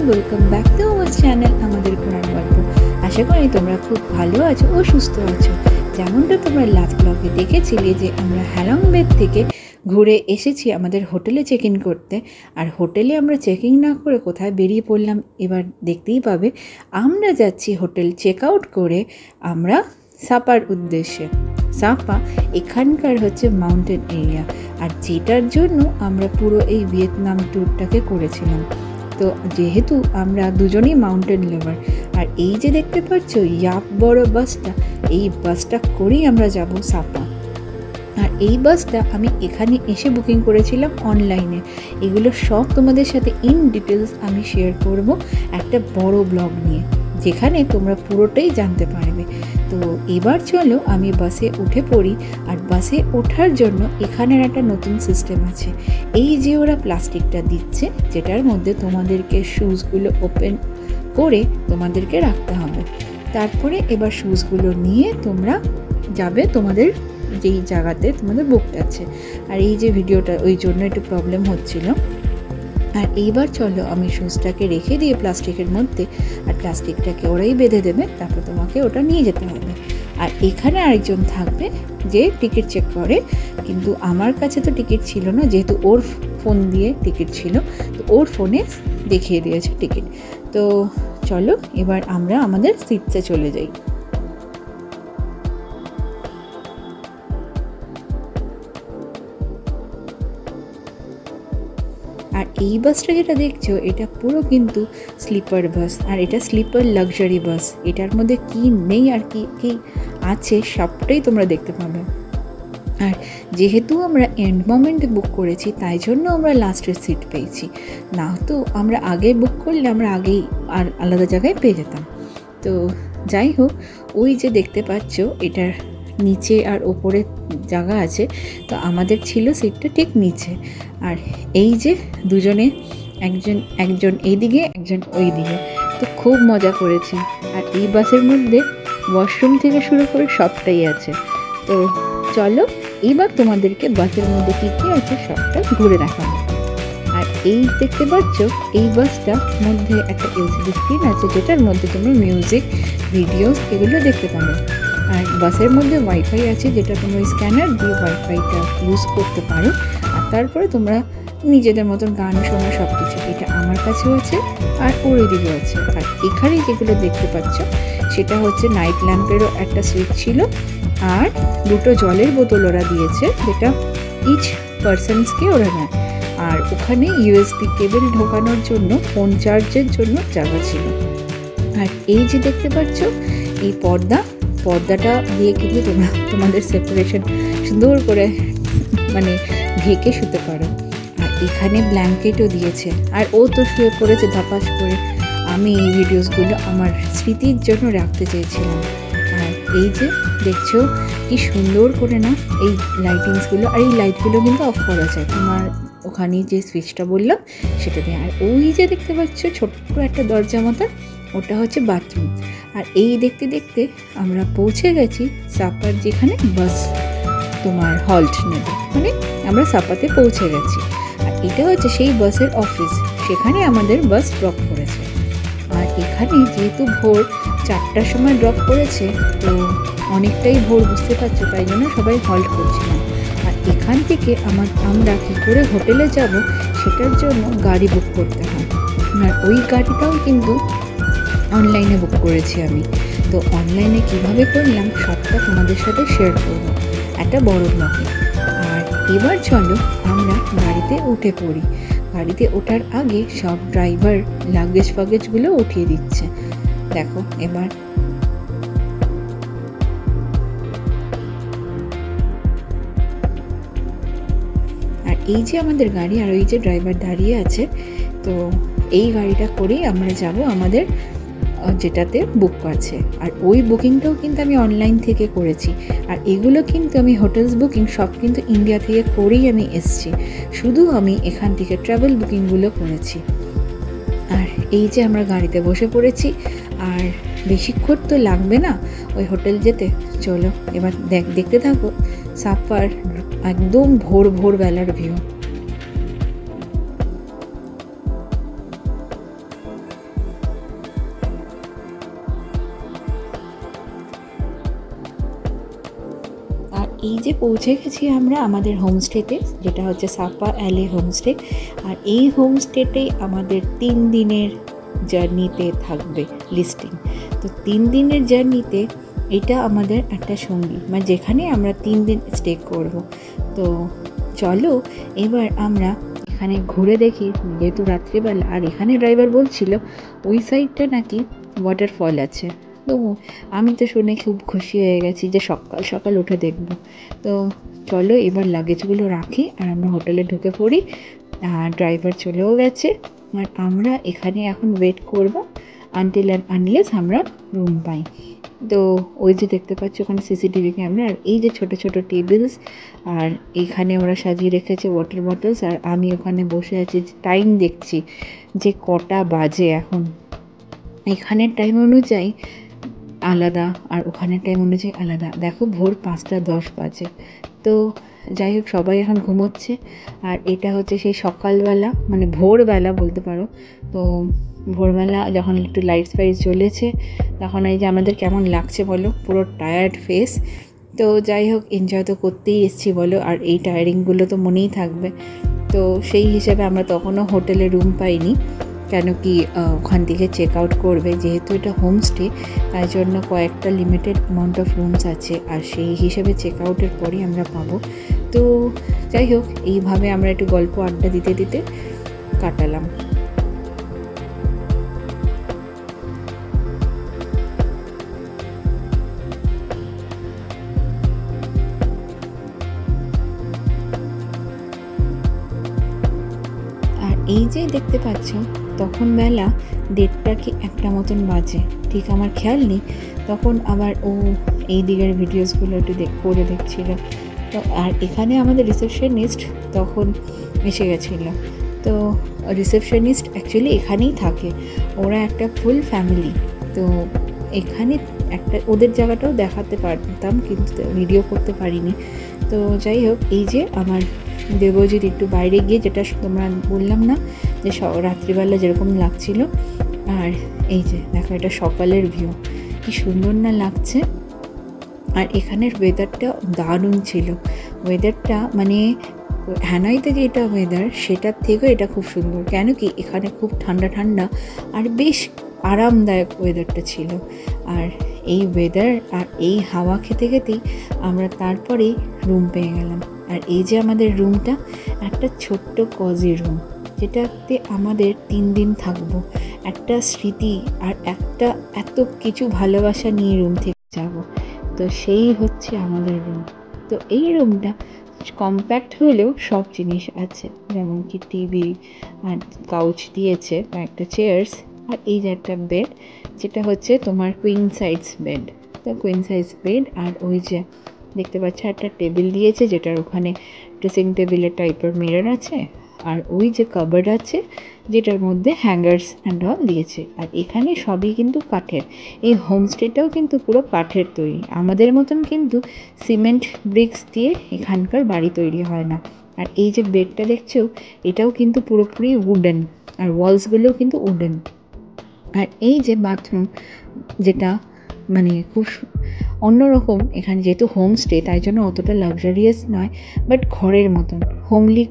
Everyone, welcome back to our channel আমাদের ঘোরার গল্প। আশা করি তোমরা খুব ভালো আছো ও সুস্থ আছো। যেমনটা তোমরা লাস্ট ব্লগে দেখেছিলে যে আমরা হ্যালং বে থেকে ঘুরে এসেছি আমাদের হোটেলে চেক ইন করতে। আর হোটেলে আমরা চেক ইন না করে কোথায় বেরিয়ে পড়লাম এবার দেখতেই পাবে। আমরা যাচ্ছি হোটেল চেক আউট করে আমরা সাপার উদ্দেশ্যে। সাপা এখানকার হচ্ছে মাউন্টেন এরিয়া, আর যেটার জন্য আমরা পুরো এই ভিয়েতনাম ট্যুরটাকে করেছিলাম। তো যেহেতু আমরা দুজনেই মাউন্টেন লাভার, আর এই যে দেখতে পাচ্ছ ইয়াপ বড় বাসটা, এই বাসটা করেই আমরা যাব সাপা। আর এই বাসটা আমি এখানে এসে বুকিং করেছিলাম অনলাইনে। এগুলো সব তোমাদের সাথে ইন ডিটেলস আমি শেয়ার করব একটা বড় ব্লগ নিয়ে, যেখানে তোমরা পুরোটাই জানতে পারবে। তো এবার চলো আমি বাসে উঠে পড়ি। আর বাসে ওঠার জন্য এখানের একটা নতুন সিস্টেম আছে। এই যে ওরা প্লাস্টিকটা দিচ্ছে, যেটার মধ্যে তোমাদেরকে শুজগুলো ওপেন করে তোমাদেরকে রাখতে হবে। তারপরে এবার শুজগুলো নিয়ে তোমরা যাবে তোমাদের যেই জায়গাতে তোমাদের বুকটা আছে। আর এই যে ভিডিওটা ওই জন্য একটু প্রবলেম হচ্ছিল। আর এইবার চলো আমি শুজটাকে রেখে দিয়ে প্লাস্টিকের মধ্যে, আর প্লাস্টিকটাকে ওরাই বেঁধে দেবে, তারপর তোমাকে ওটা নিয়ে যেতে হবে। আর এখানে আরেকজন থাকবে যে টিকিট চেক করে, কিন্তু আমার কাছে তো টিকিট ছিল না, যেহেতু ওর ফোন দিয়ে টিকিট ছিল, তো ওর ফোনে দেখিয়ে দিয়েছে টিকিট। তো চলো এবার আমরা আমাদের সিটসে চলে যাই। আর এই বাসটা যেটা দেখছো এটা পুরো কিন্তু স্লিপার বাস, আর এটা স্লিপার লাক্সারি বাস। এটার মধ্যে কি নেই আর কি কি আছে সবটাই তোমরা দেখতে পাবে। আর যেহেতু আমরা এন্ড মোমেন্টে বুক করেছি, তাই জন্য আমরা লাস্টের সিট পেয়েছি। না তো আমরা আগে বুক করলে আমরা আগেই আর আলাদা জায়গায় পেয়ে যেতাম। তো যাই হোক, ওই যে দেখতে পাচ্ছ এটার নিচে আর ওপরে জায়গা আছে, তো আমাদের ছিল সিটটা ঠিক নিচে। আর এই যে দুজনে, একজন এইদিকে একজন ওই দিকে, তো খুব মজা করেছি। আর এই বাসের মধ্যে ওয়াশরুম থেকে শুরু করে সবটাই আছে। তো চলো এইবার তোমাদেরকে বাসের মধ্যে কী কী আছে সবটা ঘুরে দেখাবো। আর এই দেখতে পাচ্ছ এই বাসটার মধ্যে একটা এলসিডি স্ক্রিন আছে, যেটার মধ্যে তোমরা মিউজিক, ভিডিওস এগুলো দেখতে পারো। আর বাসের মধ্যে ওয়াইফাই আছে, যেটা তোমরা স্ক্যানার দিয়ে ওয়াইফাইটা ইউজ করতে পারো। আর তারপরে তোমরা নিজেদের মতন গান শোনা সব কিছু। এটা আমার কাছেও আছে আর ওর দিকেও আছে। আর এখানে যেগুলো দেখতে পাচ্ছ সেটা হচ্ছে নাইট ল্যাম্পেরও একটা সুইচ ছিল, আর দুটো জলের বোতল ওরা দিয়েছে, যেটা ইচ পারসনসকে ওরা নেয়। আর ওখানে ইউএসবি কেবল ঢোকানোর জন্য ফোন চার্জের জন্য জায়গা ছিল। আর এই যে দেখতে পাচ্ছ এই পর্দাটা দিয়ে কিন্তু তোমরা তোমাদের সেপারেশন সুন্দর করে মানে ঢেকে শুতে পারো। আর এখানে ব্ল্যাঙ্কেটও দিয়েছে, আর ও তো শুয়ে পড়েছে ধাপাস করে। আমি এই ভিডিওসগুলো আমার স্মৃতির জন্য রাখতে চেয়েছিলাম। আর এই যে দেখছো কি সুন্দর করে না এই লাইটিংসগুলো, আর এই লাইটগুলো কিন্তু অফ করা যায় তোমার ওখানে যে সুইচটা বললাম সেটা দিয়ে। আর ওই যে দেখতে পাচ্ছ ছোট্ট একটা দরজা মতো, ওটা হচ্ছে বাথরুম। আর এই দেখতে দেখতে আমরা পৌঁছে গেছি সাপার, যেখানে বাস তোমার হল্ট নেবে, মানে আমরা সাপাতে পৌঁছে গেছি। আর এটা হচ্ছে সেই বাসের অফিস, সেখানে আমাদের বাস ড্রপ করেছে। আর এখানে যেহেতু ভোর 4টার সময় ড্রপ করেছে, তো অনেকটাই ভোর বুঝতে পারছো, তাই জন্য সবাই হল্ট করছিলাম। আর এখান থেকে আমরা কী করে হোটেলে যাব সেটার জন্য গাড়ি বুক করতে হয়। আর ওই গাড়িটাও কিন্তু অনলাইনে বুক করেছি আমি। তো অনলাইনে কিভাবে করলাম সবটা তোমাদের সাথে শেয়ার করব একটা বড় ব্লগে। আর এবার চলো আমরা গাড়িতে উঠে পড়ি। গাড়িতে ওঠার আগে সব ড্রাইভার লাগেজগুলো উঠিয়ে দিচ্ছে, দেখো এবার। আর এই যে আমাদের গাড়ি, আর ওই যে ড্রাইভার দাঁড়িয়ে আছে, তো এই গাড়িটা করেই আমরা যাব আমাদের যেটাতে বুক আছে। আর ওই বুকিংটাও কিন্তু আমি অনলাইন থেকে করেছি। আর এগুলো কিন্তু আমি হোটেলস বুকিং সব কিন্তু ইন্ডিয়া থেকে করেই আমি এসছি, শুধু আমি এখান থেকে ট্রাভেল বুকিংগুলো করেছি। আর এই যে আমরা গাড়িতে বসে পড়েছি, আর বেশিক্ষণ তো লাগবে না ওই হোটেল যেতে। চলো এবার দেখতে থাকো সাপার একদম ভোর বেলার ভিউ। এই যে পৌঁছে গেছি আমরা আমাদের হোমস্টেতে, যেটা হচ্ছে সাপা অ্যালে হোমস্টে। আর এই হোমস্টেতেই আমাদের 3 দিনের জার্নিতে থাকবে লিস্টিং। তো 3 দিনের জার্নিতে এটা আমাদের একটা সঙ্গী, মানে যেখানে আমরা 3 দিন স্টে করব। তো চলো এবার আমরা এখানে ঘুরে দেখি, যেহেতু রাত্রিবেলা। আর এখানে ড্রাইভার বলছিল ওই সাইডটা নাকি ওয়াটারফল আছে। তো আমি তো শুনে খুব খুশি হয়ে গেছি যে সকাল সকাল উঠে দেখব। তো চলো এবার লাগেজগুলো রাখি আর আমরা হোটেলে ঢুকে পড়ি। আর ড্রাইভার চলেও গেছে আর আমরা এখানে এখন ওয়েট করব আনটিল অ্যান্ড আনলেস আমরা রুম পাই। তো ওই যে দেখতে পাচ্ছি ওখানে সিসিটিভি ক্যামেরা, আর এই যে ছোট ছোট টেবিলস, আর এইখানে ওরা সাজিয়ে রেখেছে ওয়াটার বটলস। আর আমি ওখানে বসে আছি, টাইম দেখছি যে কটা বাজে এখন। এখানের টাইম অনুযায়ী আলাদা আর ওখানের টাইম অনুযায়ী আলাদা। দেখো ভোর 5:10 বাজে। তো যাই হোক, সবাই এখন ঘুমোচ্ছে। আর এটা হচ্ছে সেই সকালবেলা, মানে ভোরবেলা বলতে পারো। তো ভোরবেলা যখন একটু লাইটস ফাইটস জ্বলেছে, তখন এই যে আমাদের কেমন লাগছে বলো, পুরো টায়ার্ড ফেস। তো যাই হোক, এনজয় তো করতেই এসেছি বলো, আর এই টায়ারিংগুলো তো মনেই থাকবে। তো সেই হিসাবে আমরা তখনও হোটেলে রুম পাইনি, কেন কি ওখান থেকে চেক আউট করবে, যেহেতু এটা হোমস্টে তাই জন্য কয়েকটা লিমিটেড অ্যামাউন্ট অফ রুমস আছে, আর সেই হিসেবে চেক আউটের পরই আমরা পাবো। তো যাই হোক, এইভাবে আমরা একটু গল্প আড্ডা দিতে দিতে কাটালাম। আর এই যে দেখতে পাচ্ছ, তখন বেলা 1:30 কি 1টা মতন বাজে, ঠিক আমার খেয়াল নেই। তখন আবার ও এই দিকের ভিডিওসগুলো একটু করে দেখছিল। তো আর এখানে আমাদের রিসেপশনিস্ট তখন এসে গেছিলো। তো রিসেপশনিস্ট অ্যাকচুয়ালি এখানেই থাকে, ওরা একটা ফুল ফ্যামিলি। তো এখানে একটা ওদের জায়গাটাও দেখাতে পারতাম, কিন্তু ভিডিও করতে পারিনি। তো যাই হোক, এই যে আমার দেবজিৎ একটু বাইরে গিয়ে, যেটা তোমরা বললাম না যে রাত্রিবেলা যেরকম লাগছিল। আর এই যে দেখো, এটা সকালের ভিউ, কি সুন্দর না লাগছে। আর এখানের ওয়েদারটা দারুণ ছিল। ওয়েদারটা মানে হ্যানয়তে যেটা ওয়েদার, সেটার থেকেও এটা খুব সুন্দর। কেন কি এখানে খুব ঠান্ডা ঠান্ডা আর বেশ আরামদায়ক ওয়েদারটা ছিল। আর এই ওয়েদার আর এই হাওয়া খেতে খেতেই আমরা তারপরেই রুম পেয়ে গেলাম। আর এই যে আমাদের রুমটা, একটা ছোট্ট কজি রুম, যেটাতে আমাদের 3 দিন থাকবো। একটা স্মৃতি আর একটা এত কিছু ভালোবাসা নিয়ে রুম থেকে যাব। তো সেই হচ্ছে আমাদের রুম। তো এই রুমটা কম্প্যাক্ট হলেও সব জিনিস আছে, যেমন কি টিভি আর কাউচ দিয়েছে, একটা চেয়ার্স, আর এই যে একটা বেড, যেটা হচ্ছে তোমার কুইন সাইজ বেড। তো কুইন সাইজ বেড, আর ওই যে দেখতে পাচ্ছ একটা টেবিল দিয়েছে, যেটার ওখানে ড্রেসিং টেবিলের টাইপের মিরর আছে। আর ওই যে কাবার্ড আছে, যেটার মধ্যে হ্যাঙ্গার্স অ্যান্ড অল দিয়েছে। আর এখানে সবই কিন্তু কাঠের। এই হোমস্টেটাও কিন্তু পুরো কাঠের তৈরি, আমাদের মতন কিন্তু সিমেন্ট ব্রিক্স দিয়ে এখানকার বাড়ি তৈরি হয় না। আর এই যে বেডটা দেখছো, এটাও কিন্তু পুরোপুরি উডেন, আর ওয়ালসগুলোও কিন্তু উডেন। আর এই যে বাথরুম, যেটা মানে খুব অন্যরকম। এখানে যেহেতু হোমস্টে তাই জন্য অতটা লাক্সারিয়াস নয়, বাট ঘরের মতন হোমলি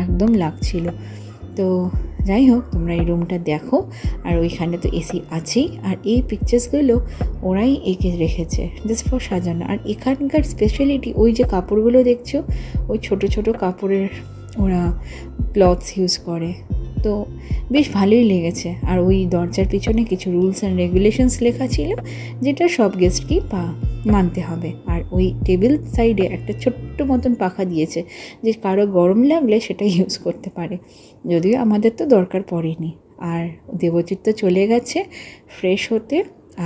একদম লাগছিল। তো যাই হোক, তোমরা এই রুমটা দেখো। আর ওইখানে তো এসি আছেই, আর এই পিকচার্সগুলো ওরাই এঁকে রেখেছে জাস্ট ফর সাজানো। আর এখানকার স্পেশালিটি, ওই যে কাপড়গুলো দেখছো, ওই ছোট ছোট কাপড়ের ওরা ক্লথস ইউজ করে। তো বেশ ভালোই লেগেছে। আর ওই দরজার পিছনে কিছু রুলস অ্যান্ড রেগুলেশনস লেখা ছিল, যেটা সব গেস্টকেই মানতে হবে। আর ওই টেবিল সাইডে একটা ছোট্ট মতন পাখা দিয়েছে, যে কারো গরম লাগলে সেটা ইউজ করতে পারে, যদিও আমাদের তো দরকার পড়েনি। আর দেবজিৎ তো চলে গেছে ফ্রেশ হতে।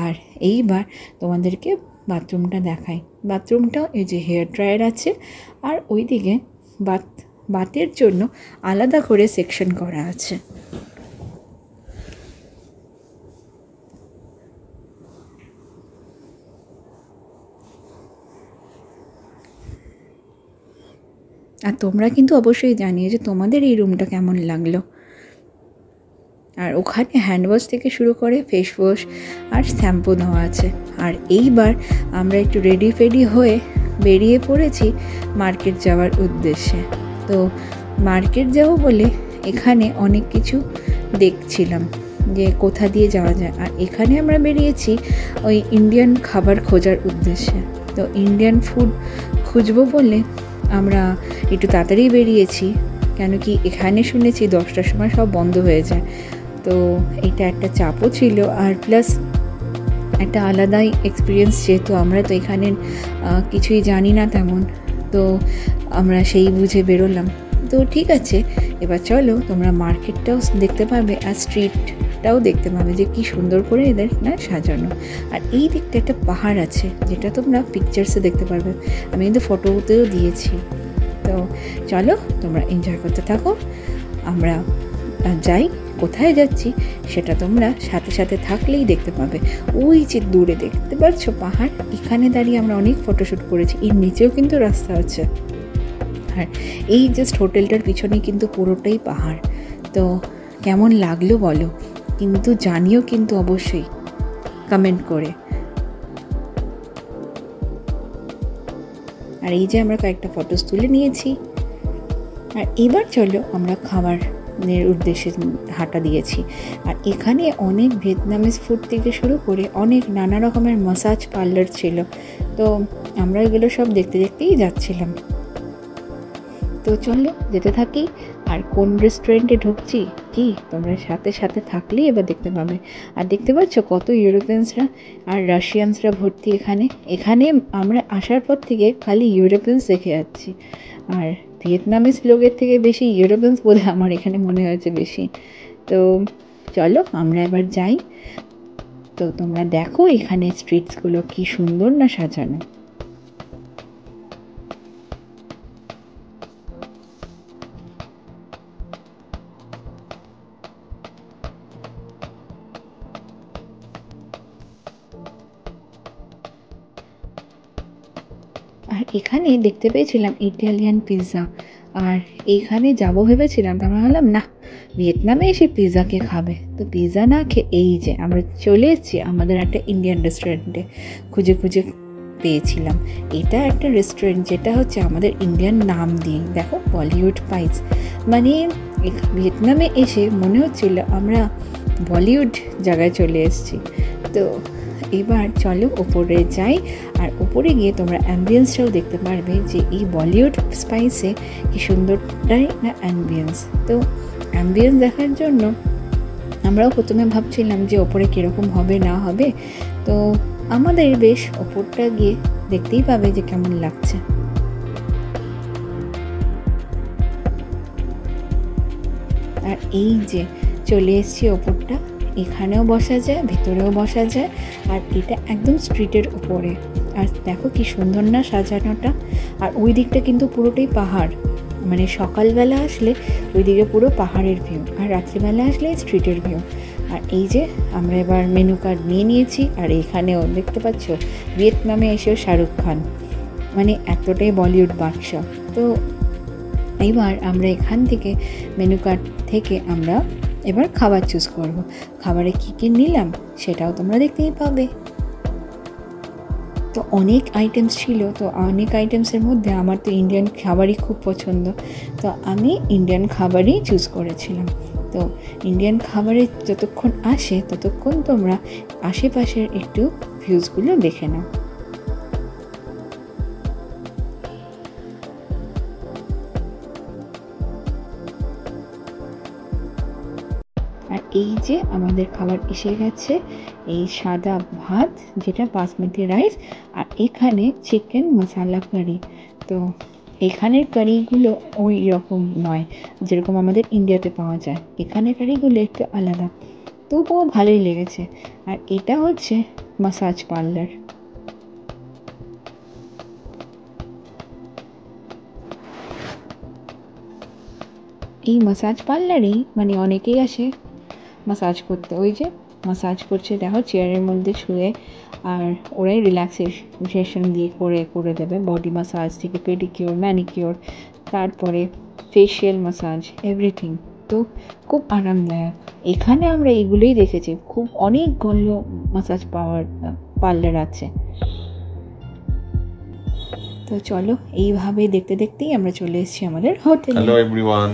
আর এইবার তোমাদেরকে বাথরুমটা দেখাই। বাথরুমটাও এই যে হেয়ার ড্রায়ার আছে, আর ওইদিকে বাতের জন্য আলাদা করে সেকশন করা আছে। আর তোমরা কিন্তু অবশ্যই জানিয়ে যে তোমাদের এই রুমটা কেমন লাগলো। আর ওখানে হ্যান্ড ওয়াশ থেকে শুরু করে ফেস ওয়াশ আর শ্যাম্পু দেওয়া আছে। আর এইবার আমরা একটু রেডি ফেডি হয়ে বেরিয়ে পড়েছি মার্কেট যাওয়ার উদ্দেশ্যে। তো মার্কেট যাবো বলে এখানে অনেক কিছু দেখছিলাম যে কোথা দিয়ে যাওয়া যায়। আর এখানে আমরা বেরিয়েছি ওই ইন্ডিয়ান খাবার খোঁজার উদ্দেশ্যে। তো ইন্ডিয়ান ফুড খুঁজবো বলে আমরা একটু তাড়াতাড়ি বেরিয়েছি, কেন কি এখানে শুনেছি 10টার সময় সব বন্ধ হয়ে যায়। তো এটা একটা চাপও ছিল, আর প্লাস একটা আলাদাই এক্সপিরিয়েন্স, যেহেতু আমরা তো এখানে কিছুই জানি না তেমন। তো আমরা সেই বুঝে বেরোলাম। তো ঠিক আছে, এবার চলো তোমরা মার্কেটটাও দেখতে পাবে আর স্ট্রিটটাও দেখতে পাবে যে কি সুন্দর করে এদের না সাজানো। আর এই দিকটা একটা পাহাড় আছে, যেটা তোমরা পিকচার্সে দেখতে পারবে, আমি কিন্তু ফটোতেও দিয়েছি। তো চলো তোমরা এনজয় করতে থাকো, আমরা যাই। কোথায় যাচ্ছি সেটা তোমরা সাথে সাথে থাকলেই দেখতে পাবে। ওই যে দূরে দেখতে পাচ্ছ পাহাড়, এখানে দাঁড়িয়ে আমরা অনেক ফটোশ্যুট করেছি। এর নিচেও কিন্তু রাস্তা আছে, আর এই জাস্ট হোটেলটার পিছনে কিন্তু পুরোটাই পাহাড়। তো কেমন লাগলো বলো, কিন্তু জানিও কিন্তু অবশ্যই কমেন্ট করে। আর এই যে আমরা কয়েকটা ফটোস তুলে নিয়েছি। আর এবার চলো আমরা খাবারের উদ্দেশ্যে হাঁটা দিয়েছি। আর এখানে অনেক ভিয়েতনামিজ ফুড থেকে শুরু করে অনেক নানা রকমের ম্যাসাজ পার্লার ছিল। তো আমরা এগুলো সব দেখতে দেখতেই যাচ্ছিলাম। তো চলো যেতে থাকি। আর কোন রেস্টুরেন্টে ঢুকছি কি তোমরা সাথে সাথে থাকলেই এবার দেখতে পাবে। আর দেখতে পাচ্ছ কত ইউরোপিয়ানসরা আর রাশিয়ানসরা ভর্তি এখানে। এখানে আমরা আসার পর থেকে খালি ইউরোপিয়ানস দেখে যাচ্ছি, আর ভিয়েতনামিজ লোকের থেকে বেশি ইউরোপিয়ানস বলে আমার এখানে মনে হয়েছে বেশি। তো চলো আমরা এবার যাই। তো তোমরা দেখো এখানে স্ট্রিটসগুলো কি সুন্দর না সাজানো। আর এখানে দেখতে পেয়েছিলাম ইটালিয়ান পিৎজা, আর এইখানে যাবো ভেবেছিলাম, তো আমরা ভাবলাম না, ভিয়েতনামে এসে পিৎজা কে খাবে। তো পিৎজা না খেয়ে এই যে আমরা চলে এসেছি আমাদের একটা ইন্ডিয়ান রেস্টুরেন্টে। খুঁজে খুঁজে পেয়েছিলাম এটা একটা রেস্টুরেন্ট যেটা হচ্ছে আমাদের ইন্ডিয়ান নাম দিয়ে, দেখো বলিউড পাইস। মানে ভিয়েতনামে এসে মনে হচ্ছিল আমরা বলিউড জায়গায় চলে এসেছি। তো এবার চলো ওপরে যাই, আর ওপরে গিয়ে তোমরা অ্যাম্বিয়েন্সটাও দেখতে পারবে যে এই বলিউড স্পাইসে কি সুন্দরটাই না অ্যাম্বিয়েন্স। তো অ্যাম্বিয়েন্স দেখার জন্য আমরাও প্রথমে ভাবছিলাম যে ওপরে কীরকম হবে না হবে। তো আমাদের বেশ ওপরটা গিয়ে দেখতেই পাবে যে কেমন লাগছে। আর এই যে চলে এসেছি ওপরটা, এখানেও বসা যায়, ভেতরেও বসা যায়, আর এটা একদম স্ট্রিটের উপরে। আর দেখো কি সুন্দর না সাজানোটা। আর ওই দিকটা কিন্তু পুরোটাই পাহাড়, মানে সকালবেলা আসলে ওই দিকে পুরো পাহাড়ের ভিউ, আর রাত্রিবেলা আসলে স্ট্রিটের ভিউ। আর এই যে আমরা এবার মেনু কার্ড নিয়ে নিয়েছি, আর এখানেও দেখতে পাচ্ছ ভিয়েতনামে এসেও শাহরুখ খান, মানে এতটাই বলিউড বাদশা। তো এবার আমরা এখান থেকে মেনু কার্ড থেকে আমরা এবার খাবার চুজ করব। খাবারে কী কী নিলাম সেটাও তোমরা দেখতেই পাবে। তো অনেক আইটেমস ছিল, তো অনেক আইটেমসের মধ্যে আমার তো ইন্ডিয়ান খাবারই খুব পছন্দ, তো আমি ইন্ডিয়ান খাবারই চুজ করেছিলাম। তো ইন্ডিয়ান খাবারে যতক্ষণ আসে ততক্ষণ তোমরা আশেপাশের একটু ভিউজগুলো দেখে নাও। আর এই যে আমাদের খাবার এসে গেছে, এই সাদা ভাত যেটা বাসমতি রাইস, আর এখানে চিকেন মশালা কারি। তো এখানের কারিগুলো ওই রকম নয় যেরকম আমাদের ইন্ডিয়াতে পাওয়া যায়, এখানের কারিগুলো একটু আলাদা, তবুও ভালোই লেগেছে। আর এটা হচ্ছে মাসাজ পার্লার। এই মাসাজ পার্লারেই মানে অনেকেই আসে মাসাজ করতে। ওই যে মাসাজ করছে দেখো চেয়ারের মধ্যে শুয়ে, আর ওরাই রিল্যাক্সেশন দিয়ে করে দেবে বডি মাসাজ থেকে পেডিকিওর, ম্যানিকিওর, তারপরে ফেশিয়াল মাসাজ, এভরিথিং। তো খুব আরামদায়ক। এখানে আমরা এগুলোই দেখেছি, খুব অনেকগুলো মাসাজ পার্লার আছে। তো চলো এইভাবে দেখতে দেখতেই আমরা চলে এসেছি আমাদের হোটেলে। হ্যালো এভরিওয়ান,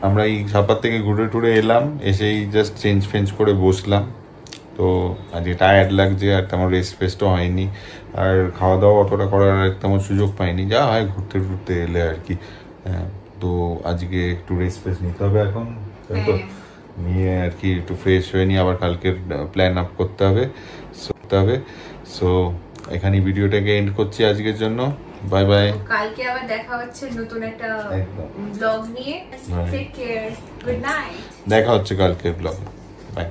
আমরা এই সাপার থেকে ঘুরে টুরে এলাম, এসেই জাস্ট চেঞ্জ ফেঞ্জ করে বসলাম। তো আজকে টায়ার্ড লাগছে আর তেমন রেস্ট ফেস্টও হয়নি, আর খাওয়া দাওয়া অতটা করার তেমন সুযোগ পাইনি, যা হয় ঘুরতে টুরতে এলে আর কি। তো আজকে একটু রেস্ট ফেস্ট নিতে হবে এখন, তো নিয়ে আর কি একটু ফ্রেশ হয়ে নিয়ে আবার কালকের প্ল্যান আপ করতে হবে। সো এখানেই ভিডিওটাকে এন্ড করছি আজকের জন্য। বাই বাই, কালকে আবার দেখা হচ্ছে নতুন একটা ব্লগ নিয়ে। Take care, good night. দেখা হচ্ছে কালকের ব্লগে। বাই।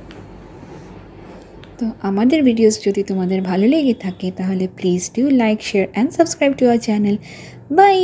তো আমাদের ভিডিওস যদি তোমাদের ভালো লেগে থাকে তাহলে please do like, share and subscribe to our channel. By.